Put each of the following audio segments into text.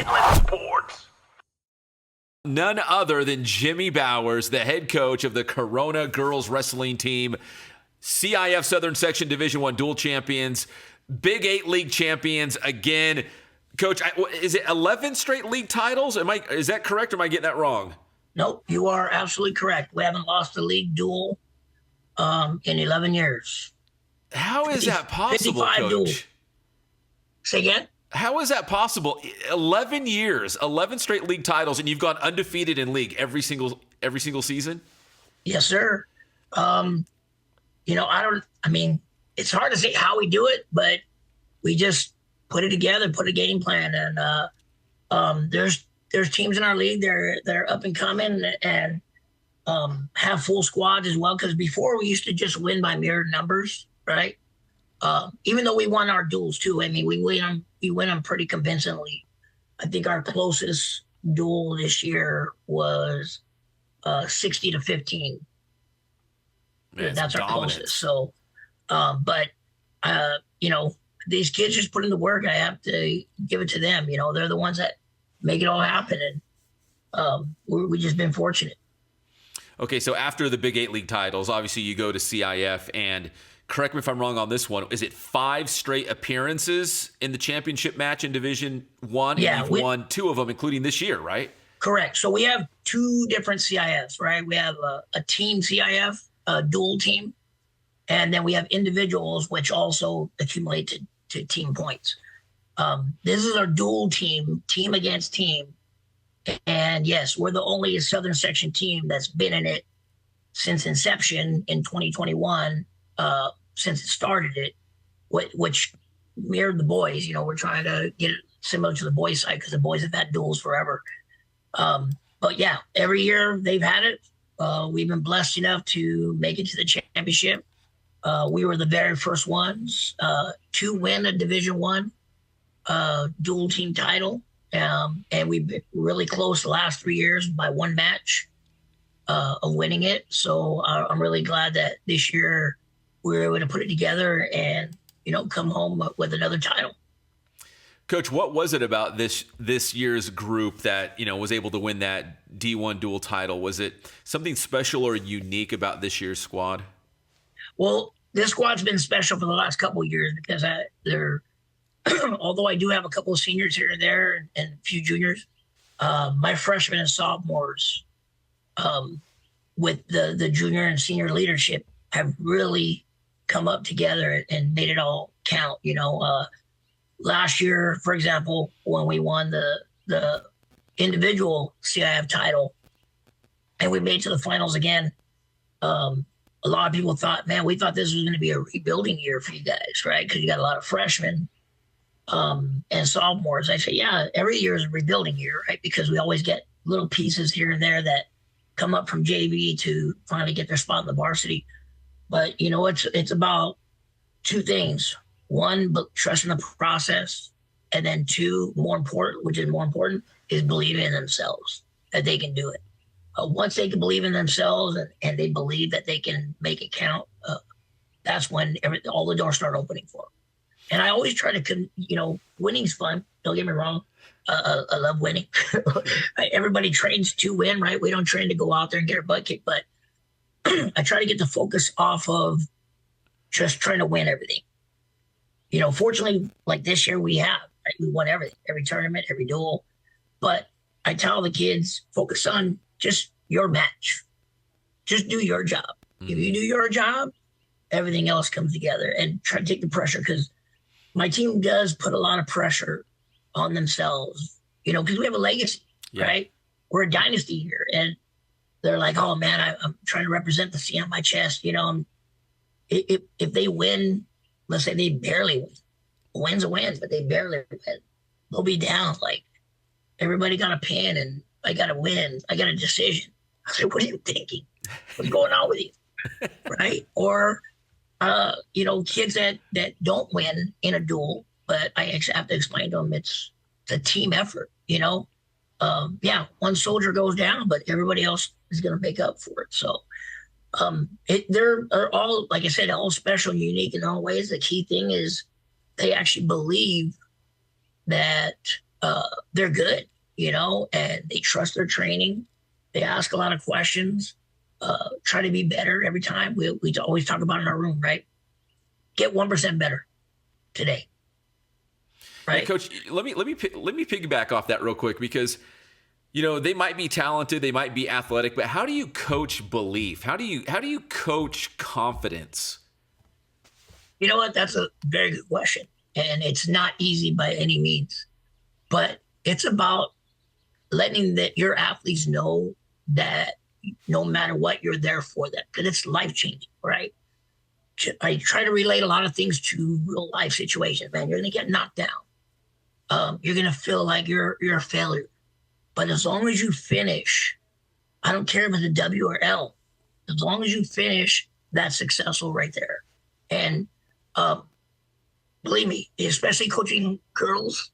Endless Sports. None other than Jimmie Bowers, the head coach of the Corona girls wrestling team, CIF Southern Section Division I dual champions, Big 8 league champions again. Coach, is it 11 straight league titles? Is that correct, or am I getting that wrong? Nope, you are absolutely correct. We haven't lost a league duel in 11 years. How is that possible, Coach? Duels. Say again? How is that possible? 11 years, 11 straight league titles, and you've gone undefeated in league every single season? Yes, sir. It's hard to say how we do it, but we just put it together, put a game plan, and there's teams in our league that are up and coming and have full squads as well. Because before we used to just win by mere numbers, right? Even though we won our duels too. I mean, we win them pretty convincingly. I think our closest duel this year was 60-15. Man, that's our dominance. closest. So, these kids just put in the work. I have to give it to them. They're the ones that make it all happen, and we've just been fortunate. Okay, so after the Big 8 league titles, obviously you go to CIF, and correct me if I'm wrong on this one, is it 5 straight appearances in the championship match in Division I? Yeah, and you've won 2 of them, including this year, right? Correct. So we have 2 different CIFs, right? We have a team CIF, a dual team, and then we have individuals, which also accumulate to team points. This is our dual team against team. And yes, we're the only Southern Section team that's been in it since inception in 2021, since it started it, which mirrored the boys. We're trying to get it similar to the boys' side because the boys have had duels forever. But yeah, every year they've had it. We've been blessed enough to make it to the championship. We were the very first ones to win a Division I dual team title. And we've been really close the last 3 years by 1 match of winning it. So I'm really glad that this year we were able to put it together and, come home with another title. Coach, what was it about this year's group that, was able to win that D1 dual title? Was it something special or unique about this year's squad? Well, this squad's been special for the last couple of years because although I do have a couple of seniors here and there and a few juniors, my freshmen and sophomores with the junior and senior leadership have really come up together and made it all count. Last year, for example, when we won the individual CIF title and we made it to the finals again, a lot of people thought, man, we thought this was going to be a rebuilding year for you guys, right? Because you got a lot of freshmen and sophomores. I say, yeah, every year is a rebuilding year, right? Because we always get little pieces here and there that come up from JV to finally get their spot in the varsity. But, it's about 2 things. 1, trusting the process. And then 2, more important, is believing in themselves that they can do it. Once they can believe in themselves and they believe that they can make it count, that's when all the doors start opening for them. And I always try to, winning's fun. Don't get me wrong. I love winning. Everybody trains to win, right? We don't train to go out there and get our butt kicked. But I try to get the focus off of just trying to win everything. Fortunately, like this year we have, right? We won everything, every tournament, every duel. But I tell the kids, focus on just your match. Just do your job. If you do your job, everything else comes together, and try to take the pressure, because my team does put a lot of pressure on themselves, because we have a legacy, right? We're a dynasty here, and they're like, oh man, I'm trying to represent the C on my chest. If they win, let's say they barely win. A win's a win, but they barely win. They'll be down. Like, everybody got a pin and I got to win. I got a decision. I said, what are you thinking? What's going on with you? Right? Or, kids that don't win in a duel, but I have to explain to them it's a team effort, one soldier goes down, but everybody else is going to make up for it. So they're all, like I said, all special and unique in their own ways. The key thing is they actually believe that they're good, and they trust their training. They ask a lot of questions, try to be better every time. We always talk about in our room, right? Get 1% better today, And right? coach, let me piggyback off that real quick because they might be talented, they might be athletic, but how do you coach belief? How do you coach confidence? You know what? That's a very good question. And it's not easy by any means, but it's about letting your athletes know that no matter what, you're there for them because it's life changing, right? I try to relate a lot of things to real life situations, man. You're going to get knocked down. You're going to feel like you're a failure. But as long as you finish, I don't care if it's a W or L, as long as you finish, that's successful right there. And um, believe me, especially coaching girls,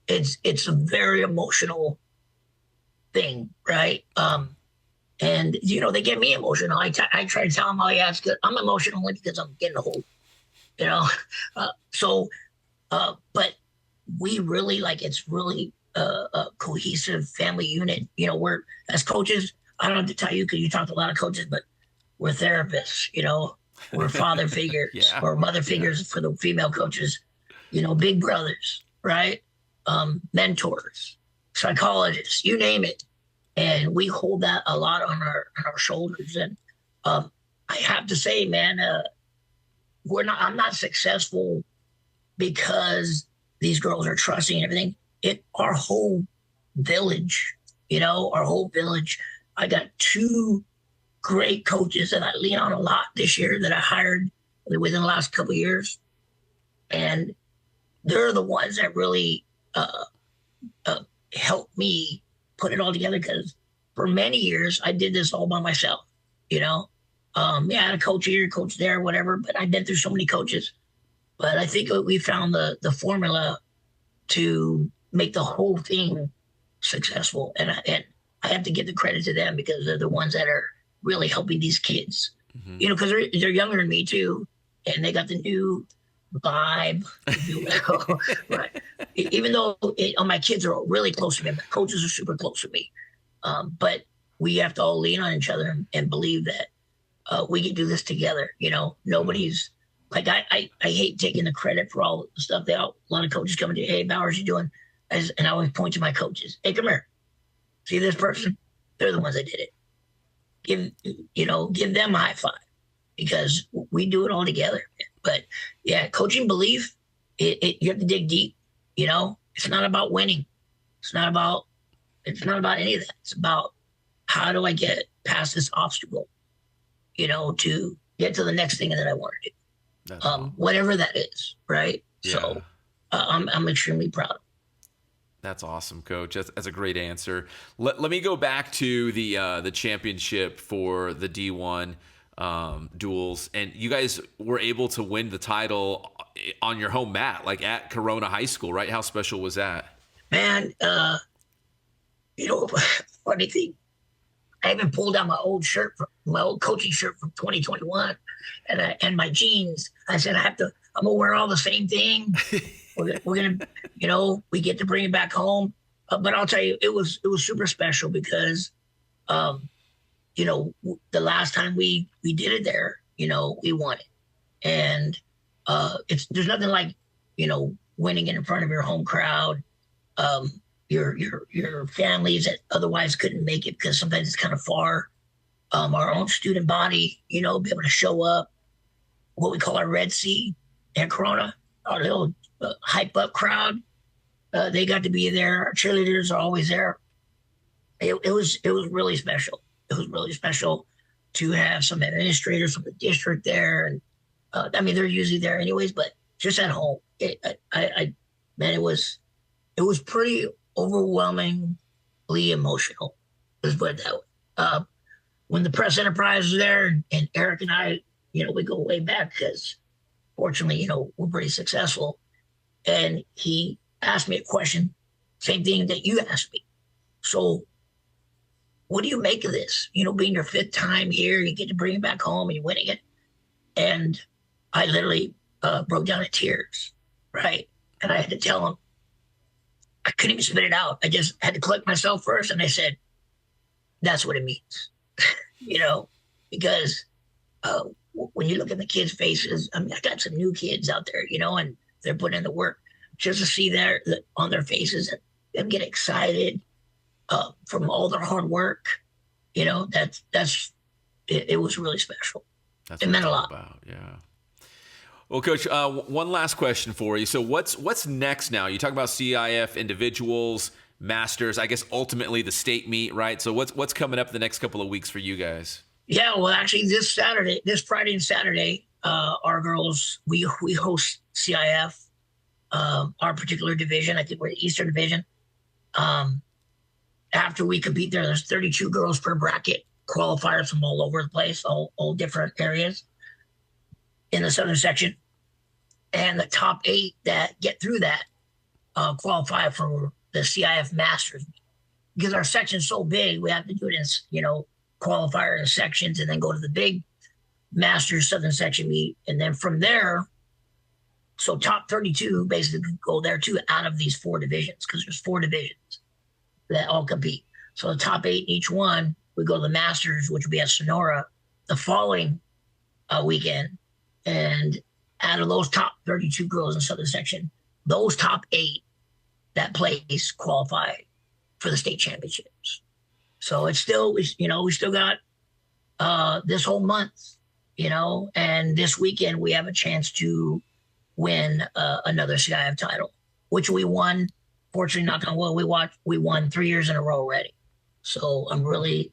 it's a very emotional thing, right? And they get me emotional. I try to tell them, oh yeah, it's good. I'm emotional only because I'm getting old, you know. But we really it's really a cohesive family unit. We're as coaches. I don't have to tell you because you talk to a lot of coaches, but we're therapists. We're father figures Yeah. or mother Yeah. figures for the female coaches. Big brothers, right? Mentors, psychologists, you name it, and we hold that a lot on our shoulders. And I have to say, man, I'm not successful because these girls are trusting and everything. Our whole village, our whole village. I got two great coaches that I lean on a lot this year that I hired within the last couple of years, and they're the ones that really helped me put it all together. Because for many years I did this all by myself. I had a coach here, coach there, whatever. But I've been through so many coaches. But I think we found the formula to make the whole thing successful. And I have to give the credit to them because they're the ones that are really helping these kids. Mm-hmm. Because they're younger than me too, and they got the new vibe, if you will. Right. Even though my kids are really close to me, my coaches are super close to me. But we have to all lean on each other and believe that we can do this together. Nobody's I hate taking the credit for all the stuff. A lot of coaches come to, hey, Bowers, you doing? And I always point to my coaches. Hey, come here. See this person? They're the ones that did it. Give them a high five because we do it all together. But yeah, coaching belief, you have to dig deep. It's not about winning. It's not about any of that. It's about how do I get past this obstacle, to get to the next thing that I want to do. That's awesome. Whatever that is, right? Yeah. So I'm extremely proud. That's awesome, Coach. That's a great answer. Let me go back to the championship for the D1 duels, and you guys were able to win the title on your home mat, like at Corona High School, right? How special was that? Man, funny thing, I even pulled out my old coaching shirt from 2021, and my jeans. I said I'm gonna wear all the same thing. We're gonna, we get to bring it back home. But I'll tell you, it was super special because, the last time we did it there, we won it, and there's nothing like, winning in front of your home crowd, your families that otherwise couldn't make it because sometimes it's kind of far. Our own student body, be able to show up, what we call our Red Sea and Corona, our little hype up crowd. They got to be there. Our cheerleaders are always there. It was really special. It was really special to have some administrators from the district there, and they're usually there anyways. But just at home, man, it was pretty overwhelmingly emotional. Let's put it that way. When the press enterprise was there, and Eric and I, we go way back because fortunately, we're pretty successful. And he asked me a question, same thing that you asked me. So what do you make of this? Being your fifth time here, you get to bring it back home and you're winning it. And I literally broke down in tears, right? And I had to tell him, I couldn't even spit it out. I just had to collect myself first, and I said, "That's what it means," you know, because when you look at the kids' faces, I mean, I got some new kids out there, and they're putting in the work. Just to see on their faces and them get excited from all their hard work, it was really special. That's it meant a lot. About. Yeah. Well, Coach, one last question for you. So what's next now? You talk about CIF individuals, masters, I guess ultimately the state meet, right? So what's coming up the next couple of weeks for you guys? Yeah, well, actually, this Friday and Saturday, our girls, we host CIF, our particular division. I think we're the Eastern Division. After we compete there's 32 girls per bracket, qualifiers from all over the place, all different areas in the Southern section. And the top 8 that get through that qualify for the CIF Masters. Because our section's so big, we have to do it in, qualifier in sections and then go to the big Masters Southern section meet. And then from there, so top 32 basically go there too out of these 4 divisions, because there's 4 divisions that all compete. So the top 8 in each one, we go to the Masters, which will be at Sonora the following weekend. And out of those top 32 girls in Southern section, those top 8 that place qualify for the state championships. So it's still, we still got this whole month, and this weekend we have a chance to win another CIF title, which we won. Fortunately, knock on wood, we won 3 years in a row already. So I'm really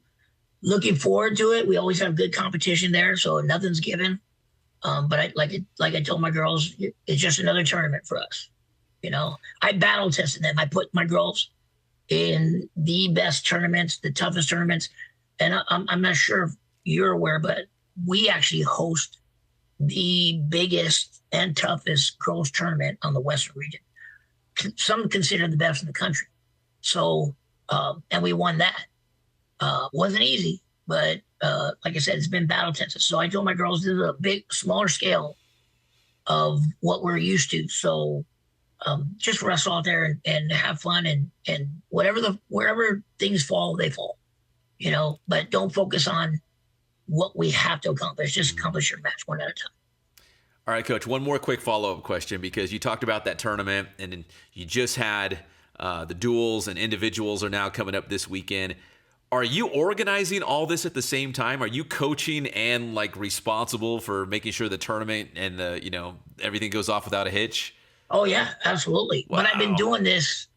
looking forward to it. We always have good competition there, so nothing's given. But like I told my girls, it's just another tournament for us. I battle tested them. I put my girls in the best tournaments, the toughest tournaments. And I'm not sure if you're aware, but we actually host the biggest and toughest girls tournament on the Western region. Some consider the best in the country. So, and we won that. Wasn't easy, but like I said, it's been battle tested. So I told my girls this is a smaller scale of what we're used to. So just wrestle out there and have fun and wherever things fall, they fall, but don't focus on what we have to accomplish. Just accomplish your match one at a time. All right, Coach, one more quick follow-up question, because you talked about that tournament and you just had the duels and individuals are now coming up this weekend. Are you organizing all this at the same time? Are you coaching and responsible for making sure the tournament and everything goes off without a hitch? Oh yeah, absolutely. Wow. But I've been doing this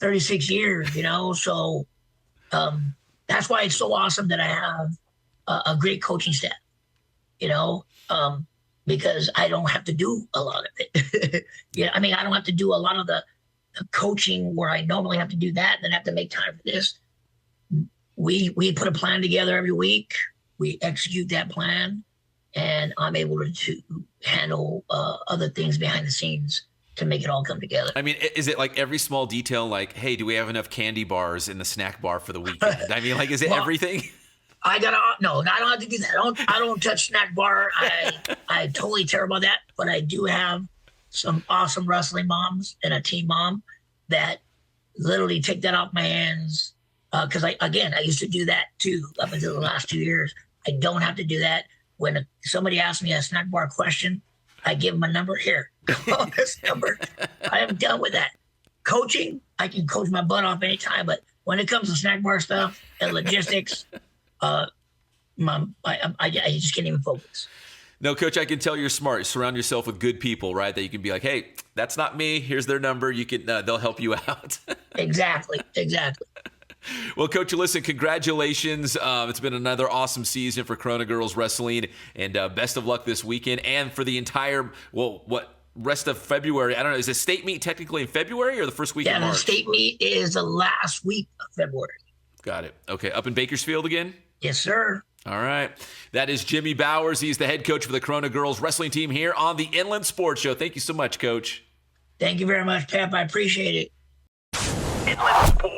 36 years, so that's why it's so awesome that I have a great coaching staff, because I don't have to do a lot of it. I don't have to do a lot of the coaching where I normally have to do that and then have to make time for this. We put a plan together every week. We execute that plan, and I'm able to handle other things behind the scenes to make it all come together. I mean, is it every small detail, hey, do we have enough candy bars in the snack bar for the weekend? I mean, is it everything? No, I don't have to do that. I don't touch snack bar. I totally terrible about that, but I do have some awesome wrestling moms and a team mom that literally take that off my hands. Because I used to do that too up until the last 2 years. I don't have to do that. When somebody asks me a snack bar question, I give them a number. Here, call this number. I am done with that. Coaching, I can coach my butt off anytime, but when it comes to snack bar stuff and logistics, I just can't even focus. No, Coach, I can tell you're smart. Surround yourself with good people, right? That you can be like, hey, that's not me. Here's their number. You can, they'll help you out. Exactly. Well, Coach, listen, congratulations. It's been another awesome season for Corona Girls Wrestling, and best of luck this weekend and for the entire, rest of February. I don't know, is the state meet technically in February or the first week of March? Yeah, the state meet is the last week of February. Got it. Okay, up in Bakersfield again? Yes, sir. All right. That is Jimmie Bowers. He's the head coach for the Corona Girls Wrestling team here on the Inland Sports Show. Thank you so much, Coach. Thank you very much, Pep. I appreciate it. Inland Sports.